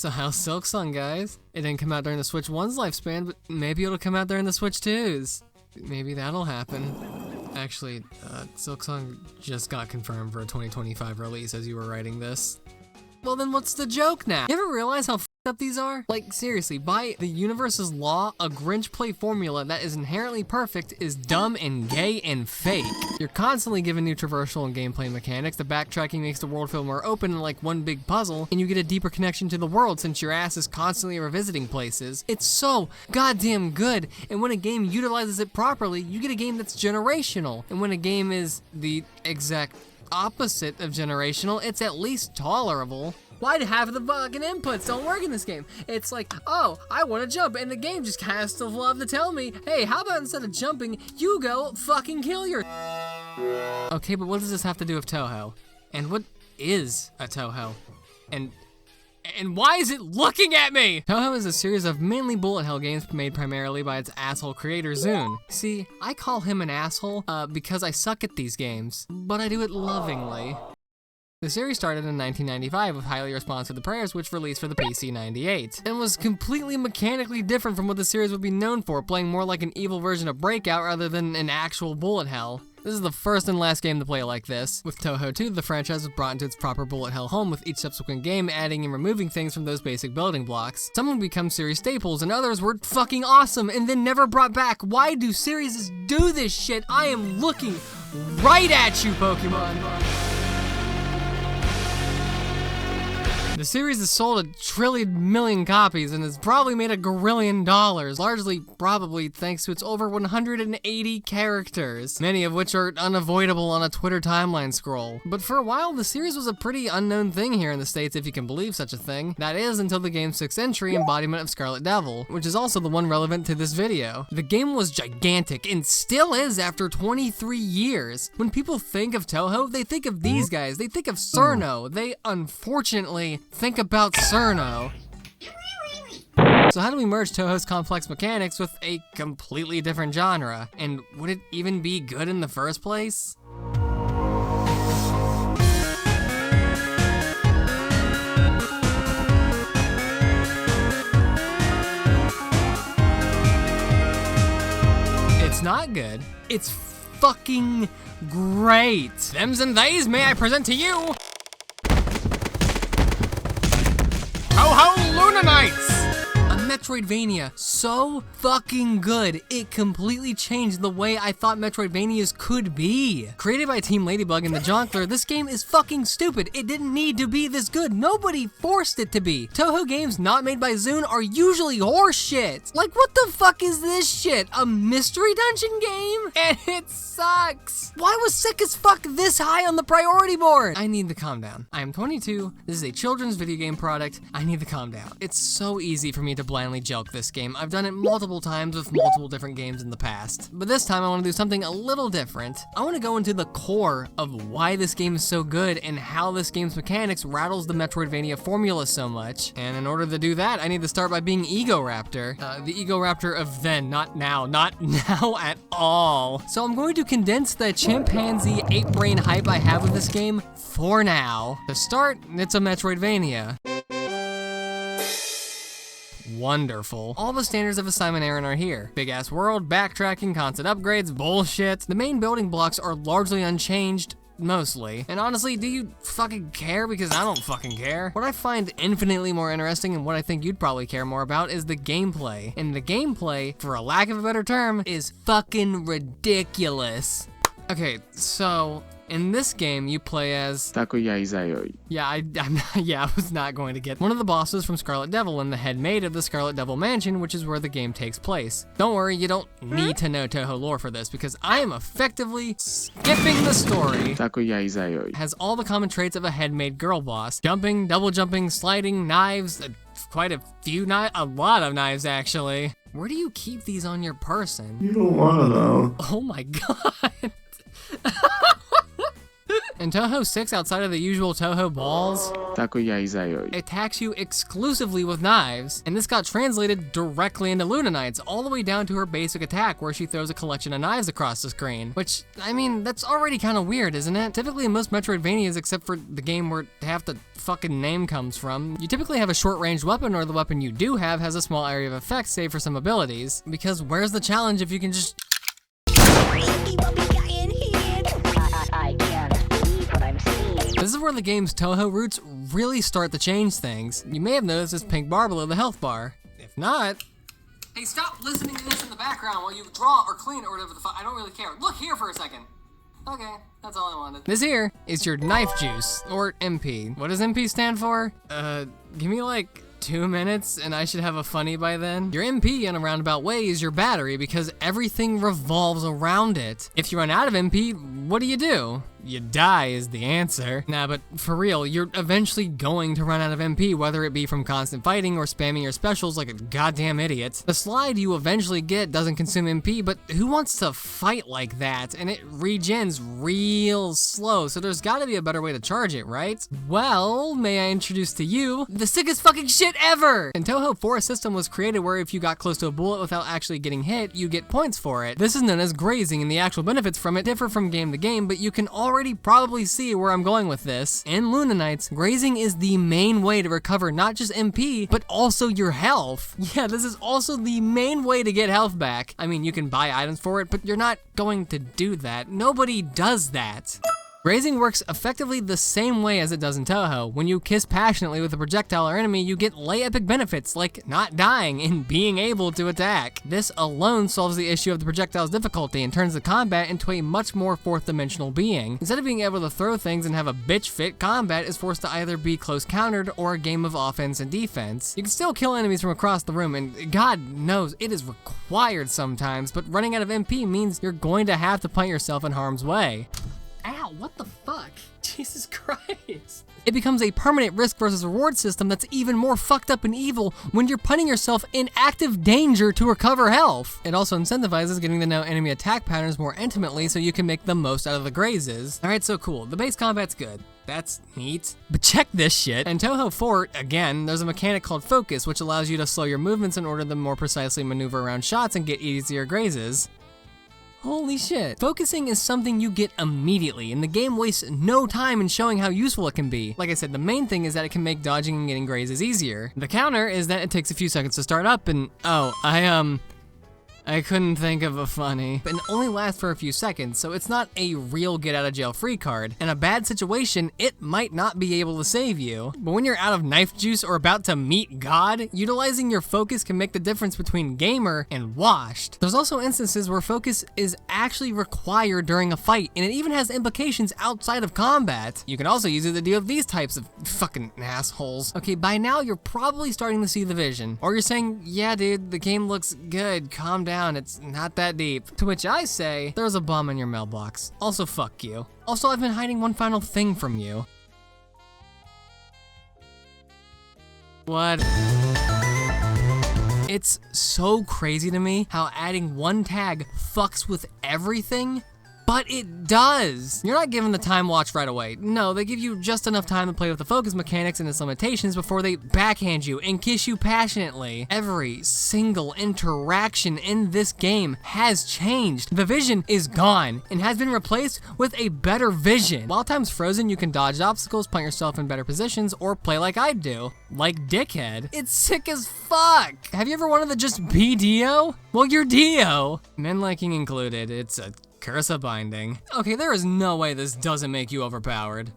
So how's Silksong, guys? It didn't come out during the Switch 1's lifespan, but maybe it'll come out during the Switch 2's. Maybe that'll happen. Actually, Silksong just got confirmed for a 2025 release as you were writing this. Well then what's the joke now? You ever realize how f***ed up these are? Like seriously, by the universe's law, a Grinch play formula that is inherently perfect is dumb and gay and fake. You're constantly given new traversal and gameplay mechanics, the backtracking makes the world feel more open and like one big puzzle, and you get a deeper connection to the world since your ass is constantly revisiting places. It's so goddamn good, and when a game utilizes it properly, you get a game that's generational. And when a game is the exact opposite of generational, it's at least tolerable. Why do half of the fucking inputs don't work in this game? It's like, oh, I want to jump, and the game just has to love to tell me, hey, how about instead of jumping, you go fucking kill your... Okay, but what does this have to do with Touhou? And what is a Touhou? And why is it looking at me? Touhou is a series of mainly bullet hell games made primarily by its asshole creator, Zune. See, I call him an asshole because I suck at these games, but I do it lovingly. The series started in 1995 with Highly Responsive to Prayers, which released for the PC 98, and was completely mechanically different from what the series would be known for, playing more like an evil version of Breakout rather than an actual bullet hell. This is the first and last game to play like this. With Touhou 2, the franchise was brought into its proper bullet hell home, with each subsequent game adding and removing things from those basic building blocks. Some would become series staples, and others were fucking awesome and then never brought back. Why do series do this shit? I am looking right at you, Pokemon. The series has sold 1 trillion million copies and has probably made $1 grillion, largely probably thanks to its over 180 characters, many of which are unavoidable on a Twitter timeline scroll. But for a while, the series was a pretty unknown thing here in the States, if you can believe such a thing. That is, until the game's 6th entry, embodiment of Scarlet Devil, which is also the one relevant to this video. The game was gigantic, and still is after 23 years. When people think of Touhou, they think of these guys. They think of Cirno. They, unfortunately, think about Cirno. So how do we merge Touhou's complex mechanics with a completely different genre? And would it even be good in the first place? It's not good. It's fucking great. Thems and theys, may I present to you Touhou Luna Nights! A Metroidvania so fucking good, it completely changed the way I thought Metroidvanias could be. Created by Team Ladybug and the Jonkler, this game is fucking stupid. It didn't need to be this good. Nobody forced it to be. Touhou games not made by Zune are usually horseshit. Like, what the fuck is this shit? A mystery dungeon game? And it sucks. Why was Sick as Fuck this high on the priority board? I need to calm down. I am 22. This is a children's video game product. I need to calm down. It's so easy for me to blindly joke this game. I've done it multiple times with multiple different games in the past. But this time I want to do something a little different. I want to go into the core of why this game is so good and how this game's mechanics rattles the Metroidvania formula so much. And in order to do that, I need to start by being Ego Raptor. The Ego Raptor of then, not now. Not now at all. So I'm going to condense the chimpanzee ape-brain hype I have with this game for now. To start, it's a Metroidvania. Wonderful. All the standards of Assignment Arin are here. Big ass world, backtracking, constant upgrades, bullshit. The main building blocks are largely unchanged, mostly. And honestly, do you fucking care? Because I don't fucking care. What I find infinitely more interesting and what I think you'd probably care more about is the gameplay. And the gameplay, for a lack of a better term, is fucking ridiculous. Okay, so in this game, you play as... Yeah, I was not going to get one of the bosses from Scarlet Devil and the head maid of the Scarlet Devil Mansion, which is where the game takes place. Don't worry, you don't need to know Touhou lore for this, because I am effectively skipping the story. Has all the common traits of a head maid girl boss. Jumping, double jumping, sliding, knives, quite a few knives, a lot of knives actually. Where do you keep these on your person? You don't wanna know. Oh my god. In Touhou 6, outside of the usual Touhou balls, 拓やいざよい attacks you exclusively with knives, and this got translated directly into Lunanites, all the way down to her basic attack where she throws a collection of knives across the screen. Which, I mean, that's already kind of weird, isn't it? Typically in most Metroidvanias, except for the game where half the fucking name comes from, you typically have a short-range weapon, or the weapon you do have has a small area of effect, save for some abilities. Because where's the challenge if you can just... This is where the game's Touhou roots really start to change things. You may have noticed this pink bar below the health bar. If not... Hey, stop listening to this in the background while you draw or clean or whatever the fuck. I don't really care. Look here for a second. Okay, that's all I wanted. This here is your knife juice, or MP. What does MP stand for? Give me like 2 minutes and I should have a funny by then. Your MP in a roundabout way is your battery because everything revolves around it. If you run out of MP, what do? You die is the answer. Nah, but for real, you're eventually going to run out of MP, whether it be from constant fighting or spamming your specials like a goddamn idiot. The slide you eventually get doesn't consume MP, but who wants to fight like that? And it regens real slow, so there's gotta be a better way to charge it, right? Well, may I introduce to you the sickest fucking shit ever! In Touhou 4, a system was created where if you got close to a bullet without actually getting hit, you get points for it. This is known as grazing, and the actual benefits from it differ from game to game, but you can already probably see where I'm going with this. In Lunanites, grazing is the main way to recover not just MP, but also your health. Yeah, this is also the main way to get health back. I mean, you can buy items for it, but you're not going to do that. Nobody does that. Grazing works effectively the same way as it does in Touhou. When you kiss passionately with a projectile or enemy, you get lay epic benefits like not dying and being able to attack. This alone solves the issue of the projectile's difficulty and turns the combat into a much more fourth dimensional being. Instead of being able to throw things and have a bitch fit, combat is forced to either be close countered or a game of offense and defense. You can still kill enemies from across the room, and God knows it is required sometimes, but running out of MP means you're going to have to put yourself in harm's way. Ow, what the fuck? Jesus Christ. It becomes a permanent risk versus reward system that's even more fucked up and evil when you're putting yourself in active danger to recover health. It also incentivizes getting to know enemy attack patterns more intimately so you can make the most out of the grazes. Alright, so cool. The base combat's good. That's neat. But check this shit. In Touhou 4, again, there's a mechanic called focus, which allows you to slow your movements in order to more precisely maneuver around shots and get easier grazes. Holy shit. Focusing is something you get immediately, and the game wastes no time in showing how useful it can be. Like I said, the main thing is that it can make dodging and getting grazes easier. The counter is that it takes a few seconds to start up, and I couldn't think of a funny. But it only lasts for a few seconds, so it's not a real get out of jail free card. In a bad situation, it might not be able to save you. But when you're out of knife juice or about to meet God, utilizing your focus can make the difference between gamer and washed. There's also instances where focus is actually required during a fight, and it even has implications outside of combat. You can also use it to deal with these types of fucking assholes. Okay, by now you're probably starting to see the vision. Or you're saying, yeah dude, the game looks good, calm down. It's not that deep. To which I say, there's a bomb in your mailbox. Also, fuck you. Also, I've been hiding one final thing from you. What? It's so crazy to me how adding one tag fucks with everything. But it does! You're not given the time watch right away. No, they give you just enough time to play with the focus mechanics and its limitations before they backhand you and kiss you passionately. Every single interaction in this game has changed. The vision is gone and has been replaced with a better vision. While time's frozen, you can dodge obstacles, plant yourself in better positions, or play like I do. Like Dickhead. It's sick as fuck! Have you ever wanted to just be Dio? Well, you're Dio! Men liking included, it's a curse of binding. Okay, there is no way this doesn't make you overpowered.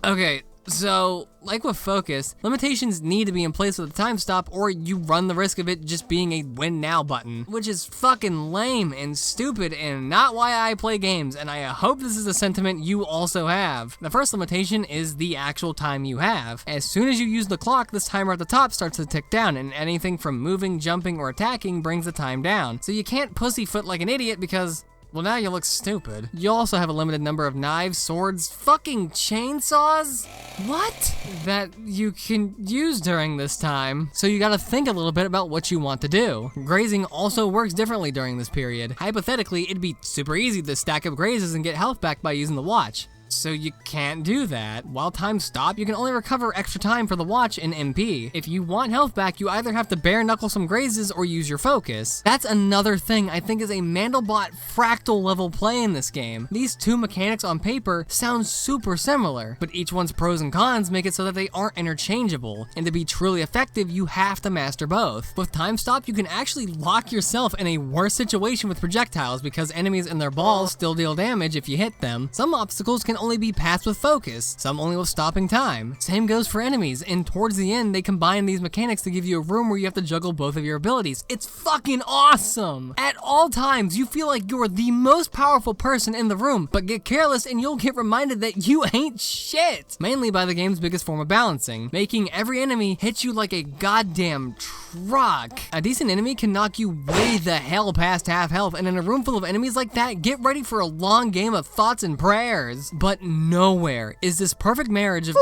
Okay, so, like with focus, limitations need to be in place with the time stop or you run the risk of it just being a win now button, which is fucking lame and stupid and not why I play games, and I hope this is a sentiment you also have. The first limitation is the actual time you have. As soon as you use the clock, this timer at the top starts to tick down, and anything from moving, jumping, or attacking brings the time down. So you can't pussyfoot like an idiot because Well, now you look stupid. You also have a limited number of knives, swords, fucking chainsaws? What? That you can use during this time. So you gotta think a little bit about what you want to do. Grazing also works differently during this period. Hypothetically, it'd be super easy to stack up grazes and get health back by using the watch. So you can't do that. While times stop, you can only recover extra time for the watch in MP. If you want health back, you either have to bare knuckle some grazes or use your focus. That's another thing I think is a Mandelbot fractal level play in this game. These two mechanics on paper sound super similar, but each one's pros and cons make it so that they aren't interchangeable. And to be truly effective, you have to master both. With time stop, you can actually lock yourself in a worse situation with projectiles because enemies and their balls still deal damage if you hit them. Some obstacles can only be passed with focus, some only with stopping time. Same goes for enemies, and towards the end, they combine these mechanics to give you a room where you have to juggle both of your abilities. It's fucking awesome! At all times, you feel like you're the most powerful person in the room, but get careless and you'll get reminded that you ain't shit! Mainly by the game's biggest form of balancing, making every enemy hit you like a goddamn truck. A decent enemy can knock you way the hell past half health, and in a room full of enemies like that, get ready for a long game of thoughts and prayers. But nowhere is this perfect marriage of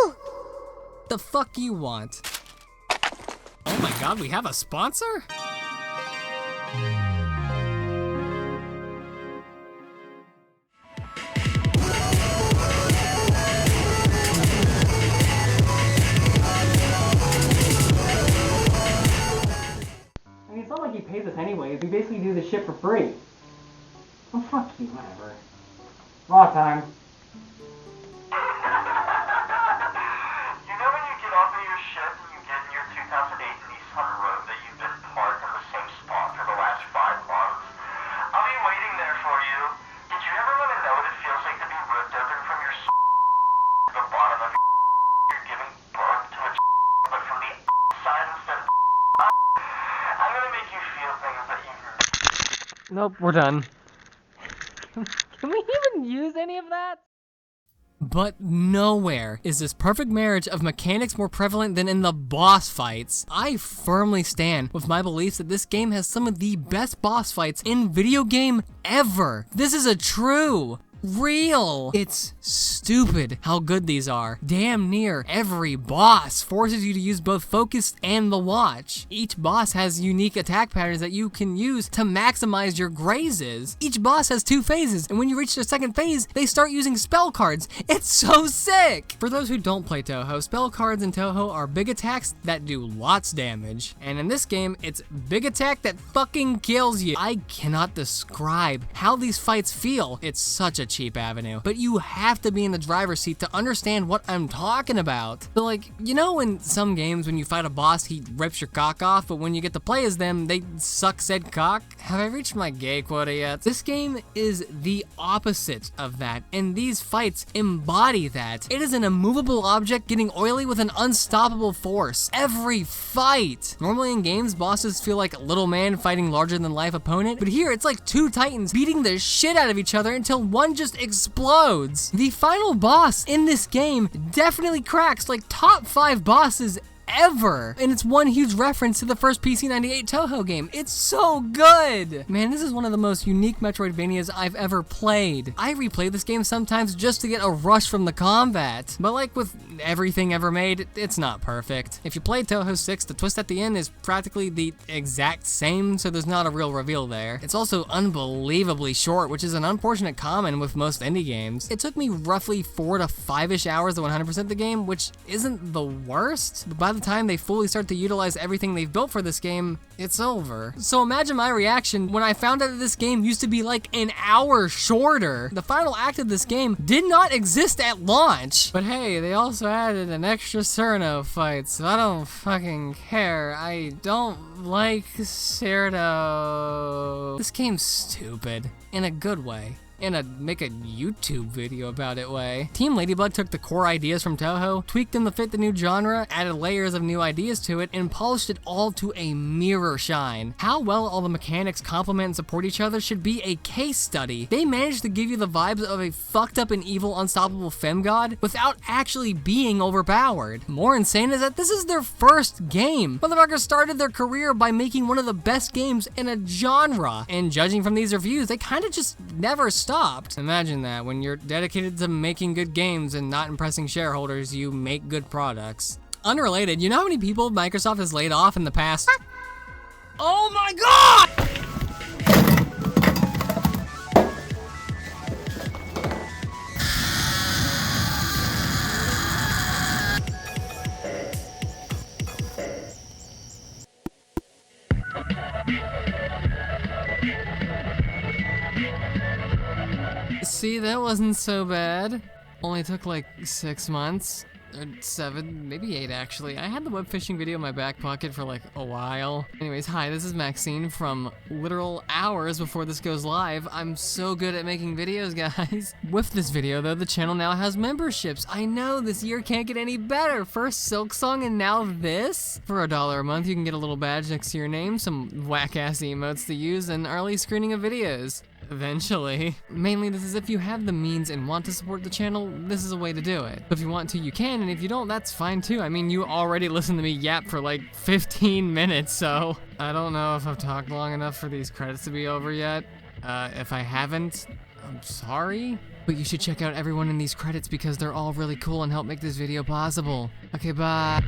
the fuck you want. Oh my god, we have a sponsor? I mean, it's not like he pays us anyways. We basically do this shit for free. Oh, fuck you, whatever. Raw time. Nope, we're done. Can we even use any of that? But nowhere is this perfect marriage of mechanics more prevalent than in the boss fights. I firmly stand with my beliefs that this game has some of the best boss fights in video game ever. This is a true, real. It's stupid how good these are. Damn near every boss forces you to use both focus and the watch. Each boss has unique attack patterns that you can use to maximize your grazes. Each boss has 2 phases, and when you reach their second phase, they start using spell cards. It's so sick! For those who don't play Touhou, spell cards in Touhou are big attacks that do lots damage. And in this game, it's big attack that fucking kills you. I cannot describe how these fights feel. It's such a cheap avenue, but you have to be in the driver's seat to understand what I'm talking about. So like, you know in some games when you fight a boss, he rips your cock off, but when you get to play as them, they suck said cock? Have I reached my gay quota yet? This game is the opposite of that, and these fights embody that. It is an immovable object getting oily with an unstoppable force. Every fight! Normally in games, bosses feel like a little man fighting larger than life opponent, but here it's like 2 titans beating the shit out of each other until one just explodes. The final boss in this game definitely cracks like top 5 bosses ever, and it's one huge reference to the first PC-98 Touhou game. It's so good! Man, this is one of the most unique Metroidvanias I've ever played. I replay this game sometimes just to get a rush from the combat, but like with everything ever made, it's not perfect. If you play Touhou 6, the twist at the end is practically the exact same, so there's not a real reveal there. It's also unbelievably short, which is an unfortunate common with most indie games. It took me roughly 4 to 5-ish hours to 100% the game, which isn't the worst, but by the time they fully start to utilize everything they've built for this game, it's over. So imagine my reaction when I found out that this game used to be like an hour shorter. The final act of this game did not exist at launch. But hey, they also added an extra Cirno fight, so I don't fucking care. I don't like Cirno. This game's stupid, in a good way. in a make a YouTube video about it way. Team Ladybug took the core ideas from Touhou, tweaked them to fit the new genre, added layers of new ideas to it, and polished it all to a mirror shine. How well all the mechanics complement and support each other should be a case study. They managed to give you the vibes of a fucked up and evil unstoppable femgod without actually being overpowered. More insane is that this is their first game. Motherfuckers started their career by making one of the best games in a genre, and judging from these reviews, they kind of just never stopped. Imagine that, when you're dedicated to making good games and not impressing shareholders, you make good products. Unrelated, you know how many people Microsoft has laid off in the past? Oh my god! See, that wasn't so bad. Only took like 6 months. Or 7, maybe 8 actually. I had the web fishing video in my back pocket for like a while. Anyways, hi, this is Maxine from literal hours before this goes live. I'm so good at making videos, guys. With this video though, the channel now has memberships. I know, this year can't get any better. First Silksong and now this? For $1 a month, you can get a little badge next to your name, some whack-ass emotes to use, and early screening of videos. Eventually. Mainly this is if you have the means and want to support the channel, this is a way to do it. But if you want to, you can, and if you don't, that's fine too. I mean, you already listened to me yap for like 15 minutes, so I don't know if I've talked long enough for these credits to be over yet. If I haven't, I'm sorry. But you should check out everyone in these credits because they're all really cool and help make this video possible. Okay, bye.